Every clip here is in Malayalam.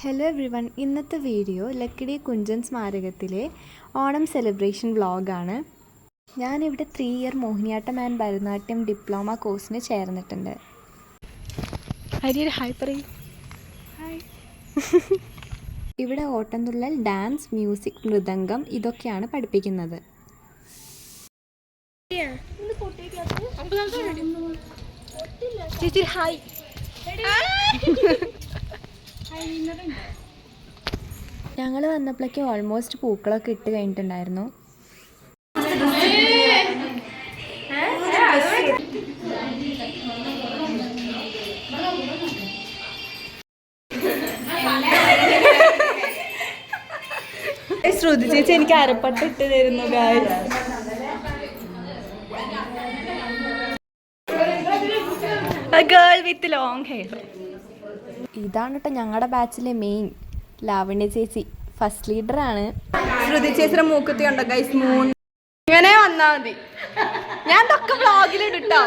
ഹലോ എവ്രിവൺ, ഇന്നത്തെ വീഡിയോ ലക്കിടി കുഞ്ചൻ സ്മാരകത്തിലെ ഓണം സെലിബ്രേഷൻ വ്ളോഗാണ്. ഞാനിവിടെ 3 year Mohiniyattam and Bharatanatyam diploma കോഴ്സിന് ചേർന്നിട്ടുണ്ട്. ഇവിടെ ഓട്ടംതുള്ളൽ, ഡാൻസ്, മ്യൂസിക്, മൃദംഗം ഇതൊക്കെയാണ് പഠിപ്പിക്കുന്നത്. ഞങ്ങൾ വന്നപ്പോഴേക്കും ഓൾമോസ്റ്റ് പൂക്കളൊക്കെ ഇട്ട് കഴിഞ്ഞിട്ടുണ്ടായിരുന്നു. ശ്രുതി ചേച്ചി എനിക്ക് അരപ്പട്ട് ഇട്ട് തരുന്നു. Girl with long hair. ഇതാണ് കേട്ടോ ഞങ്ങളുടെ ബാച്ചിലെ മെയിൻ ലാവണ്യ ചേച്ചി, ഫസ്റ്റ് ലീഡറാണ്. ശ്രുതി ചേച്ചിയുടെ മൂക്കത്തി കണ്ടോ ഗൈസ്? ഇങ്ങനെ വന്നാ മതി. ഞാൻ ഇതൊക്കെ വ്ളോഗിലിട്ടോ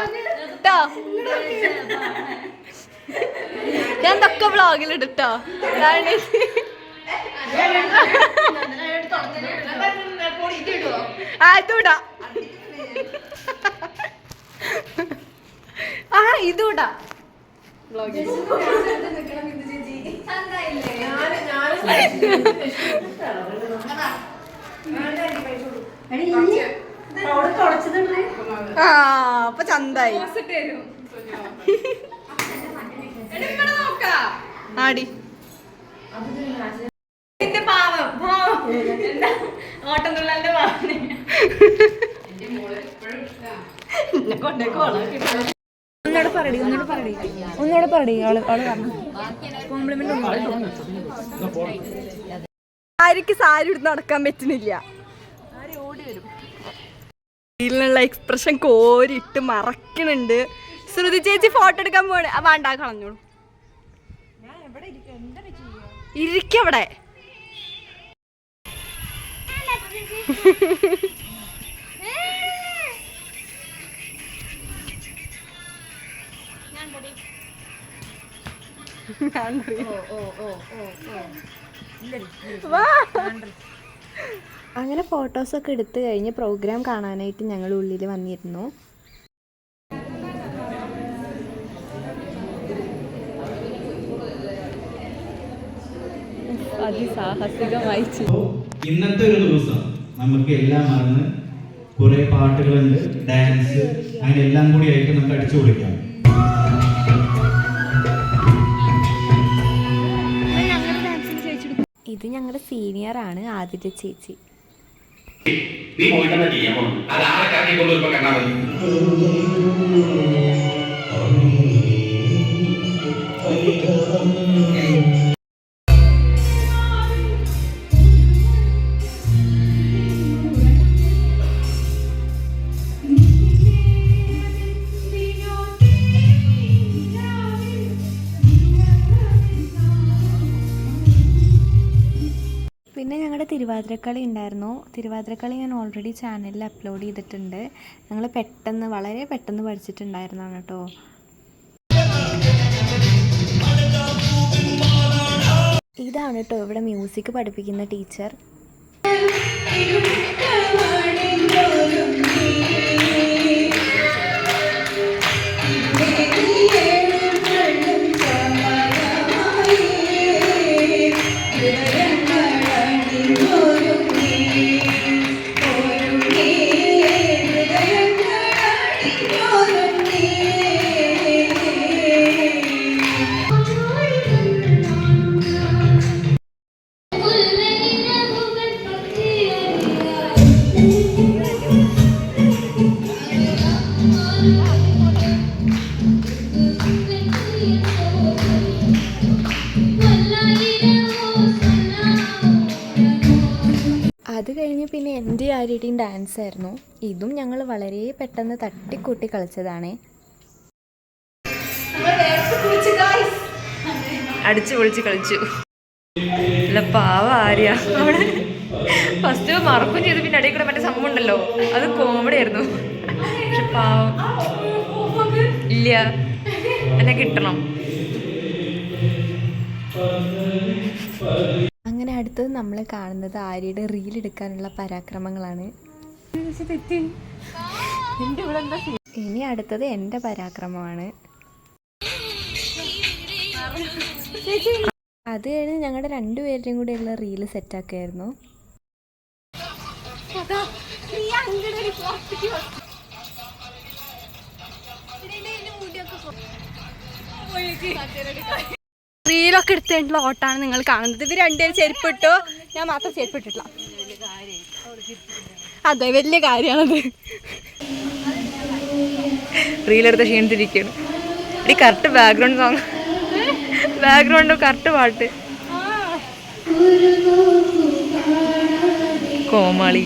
ഞാൻ ഇതൊക്കെ വ്ളോഗിലിട്ടോ. അതൂടാ ഇതൂടാ അപ്പൊ ചന്തായി ആടി ഓട്ടംതുള്ളലിന്റെ ഒന്നുകൂടെ പറടി. ആർക്ക് സാരി എടുത്ത് നടക്കാൻ പറ്റുന്നില്ല. ഇതിലുള്ള എക്സ്പ്രഷൻ കോരിട്ട് മറക്കണുണ്ട്. ശ്രുതി ചേച്ചി ഫോട്ടോ എടുക്കാൻ പോണേ. വേണ്ട, കളഞ്ഞോളൂ. ഇരിക്കവിടെ. അങ്ങനെ ഫോട്ടോസൊക്കെ എടുത്തു കഴിഞ്ഞ് പ്രോഗ്രാം കാണാനായിട്ട് ഞങ്ങൾ ഉള്ളിൽ വന്നിരുന്നു. അതിസാഹസികമായി ഇന്നത്തെ ഒരു ദിവസം നമുക്ക് എല്ലാം മറന്ന് കുറെ പാട്ടുകളുണ്ട്, ഡാൻസ്, അങ്ങനെ എല്ലാം കൂടി ആയിട്ട് നമുക്ക് അടിച്ചു പൊളിക്കാം. ഇത് ഞങ്ങളുടെ സീനിയർ ആണ്, ആദിത്യ ചേച്ചി. പിന്നെ ഞങ്ങളുടെ തിരുവാതിരക്കളി ഉണ്ടായിരുന്നു. തിരുവാതിരക്കളി ഞാൻ ഓൾറെഡി ചാനലിൽ അപ്ലോഡ് ചെയ്തിട്ടുണ്ട്. ഞങ്ങൾ വളരെ പെട്ടെന്ന് പഠിച്ചിട്ടുണ്ടായിരുന്നതാണ് കേട്ടോ. ഇതാണ് കേട്ടോ ഇവിടെ മ്യൂസിക് പഠിപ്പിക്കുന്ന ടീച്ചർ. അത് കഴിഞ്ഞ് പിന്നെ എൻ്റെ ആരുടെയും ഡാൻസ് ആയിരുന്നു. ഇതും ഞങ്ങൾ വളരെ പെട്ടെന്ന് തട്ടിക്കൂട്ടി കളിച്ചതാണ്. അടിച്ചു പൊളിച്ച് കളിച്ചു. അല്ല പാവ ആര്യ അവിടെ ഫസ്റ്റ് മറക്കും ചെയ്തു. പിന്നെ അടിയിൽ കൂടെ മറ്റേ സംഭവം ഉണ്ടല്ലോ, അത് കോമഡി ആയിരുന്നു. പക്ഷെ പാവം ഇല്ല, എന്നെ കിട്ടണം. അങ്ങനെ അടുത്തത് നമ്മൾ കാണുന്നത് ആര്യയുടെ റീൽ എടുക്കാനുള്ള പരാക്രമങ്ങളാണ്. ഇനി അടുത്തത് എൻ്റെ പരാക്രമമാണ്. അത് കഴിഞ്ഞ് ഞങ്ങളുടെ രണ്ടുപേരുടെയും കൂടെ ഉള്ള റീല് സെറ്റാക്കുമായിരുന്നു. റീലൊക്കെ എടുത്തിട്ടുള്ള ഓട്ടാണ് നിങ്ങൾ കാണുന്നത്. ഇവർ രണ്ടുപേരും ചെരുപ്പിട്ടു, ഞാൻ മാത്രം ചെരുപ്പിട്ടിട്ടില്ല. അതെ, വലിയ കാര്യമാണത്. റീലെടുത്ത് ക്ഷീണിച്ചിരിക്കുകയാണ്. ഈ correct background song, background correct പാട്ട്. കോമാളി.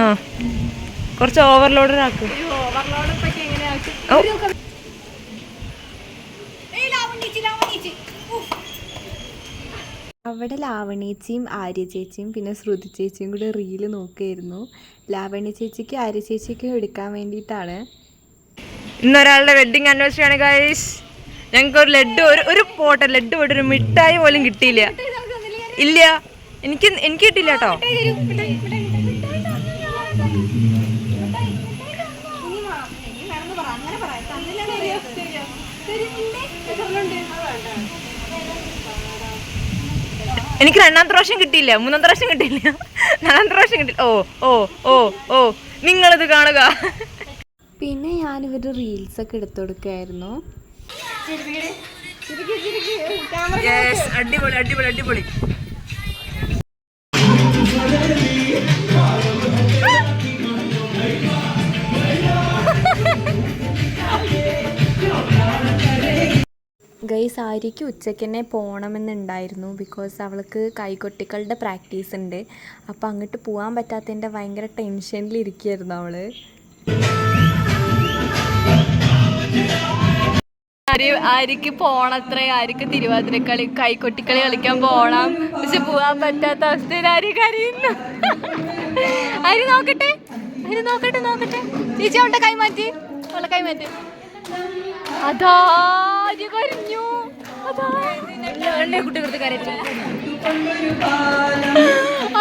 ആ, കുറച്ച് ഓവർലോഡർ ആക്കും. അവിടെ ലാവണ്യേച്ചിയും ആര്യ ചേച്ചിയും പിന്നെ ശ്രുതി ചേച്ചിയും കൂടെ റീല് നോക്കുകയായിരുന്നു. ലാവണ്യ ചേച്ചിക്കും ആര്യ ചേച്ചിക്കും എടുക്കാൻ വേണ്ടിയിട്ടാണ്. ഇന്നൊരാളുടെ വെഡിങ് ആനിവേഴ്സറി ആണ് ഗൈസ്. ഞങ്ങൾക്ക് ഒരു ലഡ്ഡു, ഒരു പോട്ടെ ലഡ്ഡു പോയിട്ട് ഒരു മിഠായി പോലും കിട്ടിയില്ല. ഇല്ല, എനിക്ക് കിട്ടില്ല കേട്ടോ. എനിക്ക് രണ്ടാമത്തെ പ്രാവശ്യം കിട്ടിയില്ല, മൂന്നാമത്തെ പ്രാവശ്യം കിട്ടിയില്ല, നാലാമത്തെ പ്രാവശ്യം കിട്ടില്ല. ഓ ഓ ഓ ഓ നിങ്ങളിത് കാണുക. പിന്നെ ഞാനിവരുടെ റീൽസൊക്കെ എടുത്തു കൊടുക്കുകയായിരുന്നു. അടിപൊളി അടിപൊളി അടിപൊളി. ഗൈസ്, ആര്യയ്ക്ക് ഉച്ചയ്ക്ക് തന്നെ പോകണമെന്നുണ്ടായിരുന്നു. ബിക്കോസ് അവൾക്ക് കൈകൊട്ടികളുടെ പ്രാക്ടീസ് ഉണ്ട്. അപ്പോൾ അങ്ങോട്ട് പോകാൻ പറ്റാത്തതിൻ്റെ ഭയങ്കര ടെൻഷനിലിരിക്കുകയായിരുന്നു അവൾ. ആര്യക്ക് പോണത്രേ, ആര്യക്ക് തിരുവാതിരക്കളി കൈകൊട്ടിക്കളി കളിക്കാൻ പോണം. പക്ഷെ പോകാൻ പറ്റാത്ത അവസ്ഥയിൽ ആര്യ കരയുന്നു. ആര്യ നോക്കട്ടെ, ആര്യ നോക്കട്ടെ നോക്കട്ടെ. ചേച്ചി അവളുടെ കൈമാറ്റി, അവളുടെ കൈമാറ്റി. അതാ ആര്യ കരഞ്ഞു. അതാ കുട്ടികൾക്ക് കരച്ചു.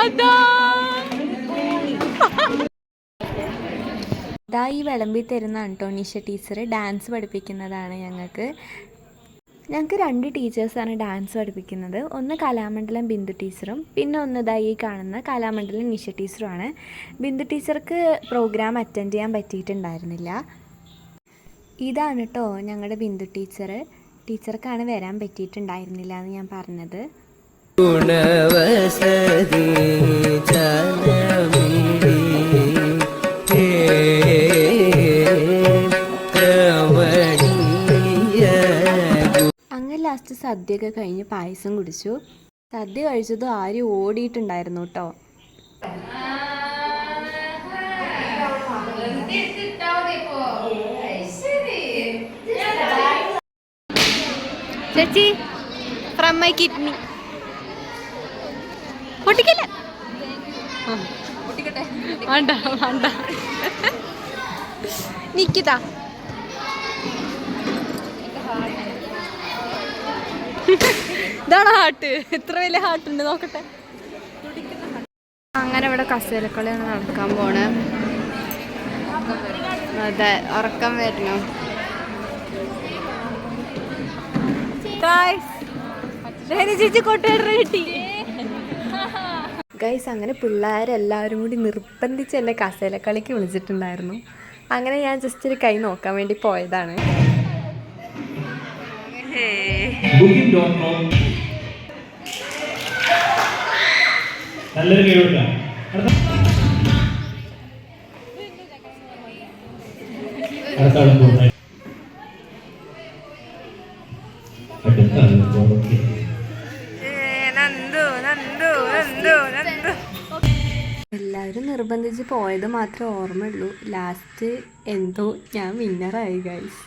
അതാ ഇതാ ഈ വിളമ്പി തരുന്നതാണ് കേട്ടോ നിഷ ടീച്ചർ. ഡാൻസ് പഠിപ്പിക്കുന്നതാണ് ഞങ്ങൾക്ക്. ഞങ്ങൾക്ക് 2 ടീച്ചേഴ്സാണ് ഡാൻസ് പഠിപ്പിക്കുന്നത്. ഒന്ന് കലാമണ്ഡലം ബിന്ദു ടീച്ചറും പിന്നെ ഒന്ന് ഇതാ ഈ കാണുന്ന കലാമണ്ഡലം നിഷ ടീച്ചറുമാണ്. ബിന്ദു ടീച്ചർക്ക് പ്രോഗ്രാം അറ്റൻഡ് ചെയ്യാൻ പറ്റിയിട്ടുണ്ടായിരുന്നില്ല. ഇതാണ് കേട്ടോ ഞങ്ങളുടെ ബിന്ദു ടീച്ചർ. ടീച്ചർക്കാണ് വരാൻ പറ്റിയിട്ടുണ്ടായിരുന്നില്ല എന്ന് ഞാൻ പറഞ്ഞത്. അങ്ങനെ ലാസ്റ്റ് സദ്യയൊക്കെ കഴിഞ്ഞ് പായസം കുടിച്ചു. സദ്യ കഴിച്ചതും ആരും ഓടിയിട്ടുണ്ടായിരുന്നു കേട്ടോ. ചേച്ചി ഫ്രം മൈ കിഡ്നി പൊട്ടിക്കല്ലേ? വേണ്ട വേണ്ട, നിക്കിതാ. ഇതാണ് ഹാർട്ട്. എത്ര വലിയ ഹാർട്ട് ഉണ്ട് നോക്കട്ടെ. അങ്ങനെ ഇവിടെ കസേരക്കളിയാണ് നടക്കാൻ പോണേ. അതെ, ഉറക്കം വരണം. ചേച്ചി കൊട്ടുകട കിട്ടി. ഗൈസ്, അങ്ങനെ പിള്ളേരെല്ലാവരും കൂടി നിർബന്ധിച്ച് എന്നെ കസേരക്കളിക്ക് വിളിച്ചിട്ടുണ്ടായിരുന്നു. അങ്ങനെ ഞാൻ ജസ്റ്റ് ഒരു കൈ നോക്കാൻ വേണ്ടി പോയതാണ്. നല്ലൊരു കേൾക്കാം. എല്ലാവരും നിർബന്ധിച്ച് പോയത് മാത്രമേ ഓർമ്മയുള്ളൂ. ലാസ്റ്റ് എന്തോ ഞാൻ വിന്നറായി ഗൈസ്.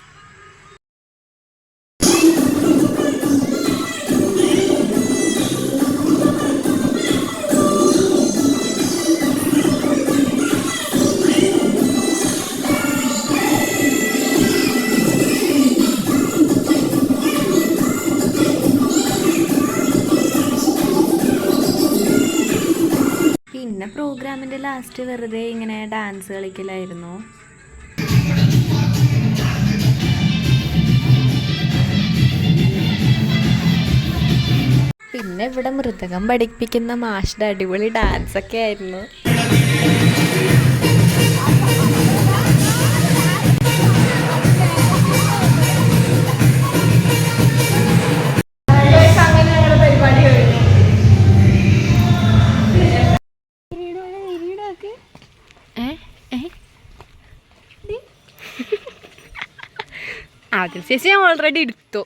പ്രോഗ്രാമിൻ്റെ ലാസ്റ്റ് വെറുതെ ഇങ്ങനെ ഡാൻസ് കളിക്കലായിരുന്നു. പിന്നെ ഇവിടെ മൃദംഗം പഠിപ്പിക്കുന്ന മാഷ്ടെ അടിപൊളി ഡാൻസൊക്കെ ആയിരുന്നു. ആദ്യം ചേച്ചി ഞാൻ ഓൾറെഡി എടുത്തു.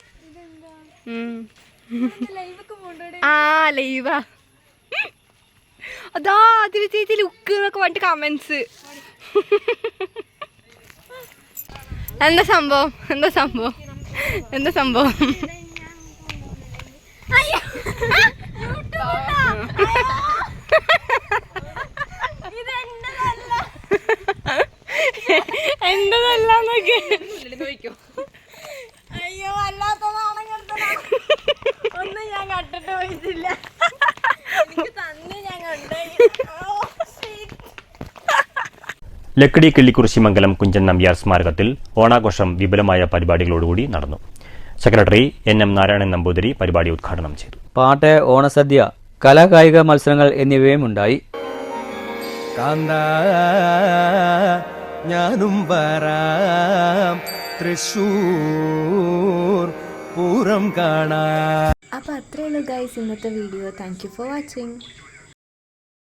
ആ ലൈവാ അതാ അതിൽ ചേച്ചി ലുക്ക് എന്നൊക്കെ പറഞ്ഞിട്ട് കമന്റ്സ്. എന്താ സംഭവം എന്താ സംഭവം എന്താ സംഭവം? എന്തതല്ലാന്നൊക്കെ അയ്യോ അല്ലാത്തതാണ് ഒന്നും ഞാൻ കണ്ടിട്ട് പോയിട്ടില്ല. തന്നെ ഞാൻ ലക്കിടി കിള്ളിക്കുറിശിമംഗലം കുഞ്ചൻ നമ്പ്യാർ സ്മാരകത്തിൽ ഓണാഘോഷം വിപുലമായ പരിപാടികളോടുകൂടി നടന്നു. സെക്രട്ടറി NM നാരായണൻ നമ്പൂതിരി പരിപാടി ഉദ്ഘാടനം ചെയ്തു. പാട്ട്, ഓണസദ്യ, കലാകായിക മത്സരങ്ങൾ എന്നിവയും ഉണ്ടായി. ഞാനും വരാം തൃശ്ശൂർ പൂരം കാണാൻ. അപ്പോൾ അത്രയേ ഉള്ളൂ ഗൈസ് ഇന്നത്തെ video. Thank you for watching.